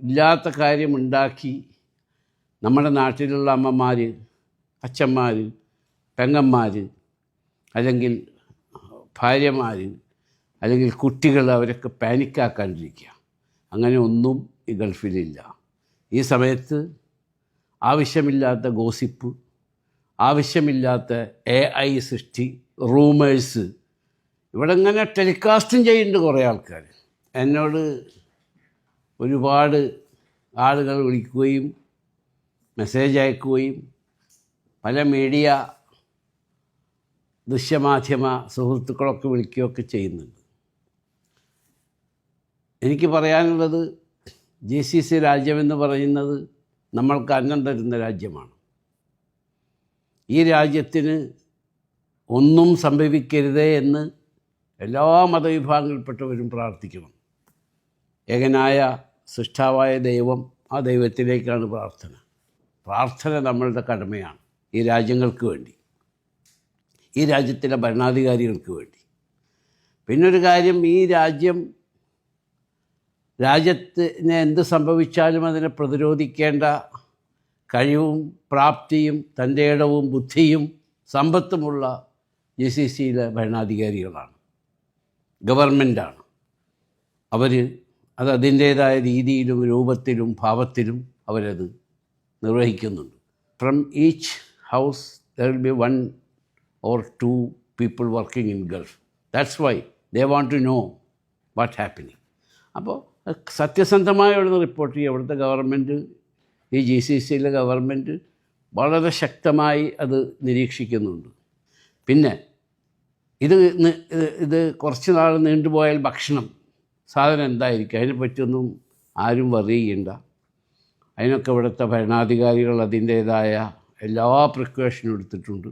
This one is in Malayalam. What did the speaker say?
ഇല്ലാത്ത കാര്യമുണ്ടാക്കി നമ്മുടെ നാട്ടിലുള്ള അമ്മമാർ, അച്ഛന്മാർ, പെങ്ങന്മാർ, അല്ലെങ്കിൽ ഭാര്യമാർ, അല്ലെങ്കിൽ കുട്ടികൾ അവരൊക്കെ പാനിക്കാക്കാണ്ടിരിക്കുക. അങ്ങനെ ഒന്നും ഈ ഗൾഫിലില്ല. ഈ സമയത്ത് ആവശ്യമില്ലാത്ത ഗോസിപ്പ്, ആവശ്യമില്ലാത്ത AI സൃഷ്ടി, റൂമേഴ്സ് ഇവിടെ ഇങ്ങനെ ടെലികാസ്റ്റും ചെയ്യുന്നുണ്ട് കുറേ ആൾക്കാർ. എന്നോട് ഒരുപാട് ആളുകൾ വിളിക്കുകയും മെസ്സേജ് അയക്കുകയും പല മീഡിയ ദൃശ്യമാധ്യമ സുഹൃത്തുക്കളൊക്കെ വിളിക്കുകയൊക്കെ ചെയ്യുന്നുണ്ട്. എനിക്ക് പറയാനുള്ളത്, GCC രാജ്യമെന്ന് പറയുന്നത് നമ്മൾക്ക് അന്നം തരുന്ന രാജ്യമാണ്. ഈ രാജ്യത്തിന് ഒന്നും സംഭവിക്കരുതേ എന്ന് എല്ലാ മതവിഭാഗങ്ങളിൽപ്പെട്ടവരും പ്രാർത്ഥിക്കണം. ഏകനായ സൃഷ്ടാവായ ദൈവം, ആ ദൈവത്തിലേക്കാണ് പ്രാർത്ഥന നമ്മളുടെ കടമയാണ്. ഈ രാജ്യങ്ങൾക്ക് വേണ്ടി, ഈ രാജ്യത്തിലെ ഭരണാധികാരികൾക്ക് വേണ്ടി. പിന്നൊരു കാര്യം, ഈ രാജ്യത്തിന് എന്ത് സംഭവിച്ചാലും അതിനെ പ്രതിരോധിക്കേണ്ട കഴിവും പ്രാപ്തിയും തൻ്റെ ഇടവും ബുദ്ധിയും സമ്പത്തുമുള്ള GCCയിലെ ഭരണാധികാരികളാണ്, ഗവൺമെൻറ്റാണ്. അത് അതിൻ്റേതായ രീതിയിലും രൂപത്തിലും ഭാവത്തിലും അവരത് നിർവഹിക്കുന്നുണ്ട്. From each house there will be 1 or 2 people working in Gulf. That's why they want to know what happening. അപ്പോൾ സത്യസന്ധമായുള്ള റിപ്പോർട്ട് ചെയ്യും. അവിടുത്തെ ഗവൺമെൻറ്, ഈ GCCയിലെ ഗവൺമെൻറ് വളരെ ശക്തമായി അത് നിരീക്ഷിക്കുന്നുണ്ട്. പിന്നെ ഇത് കുറച്ച് നാൾ നീണ്ടുപോയാൽ ഭക്ഷണം സാധനം എന്തായിരിക്കും, അതിനെപ്പറ്റിയൊന്നും ആരും വറി ചെയ്യണ്ട. അതിനൊക്കെ ഇവിടുത്തെ ഭരണാധികാരികൾ അതിൻ്റേതായ എല്ലാ പ്രിക്കോഷനും എടുത്തിട്ടുണ്ട്.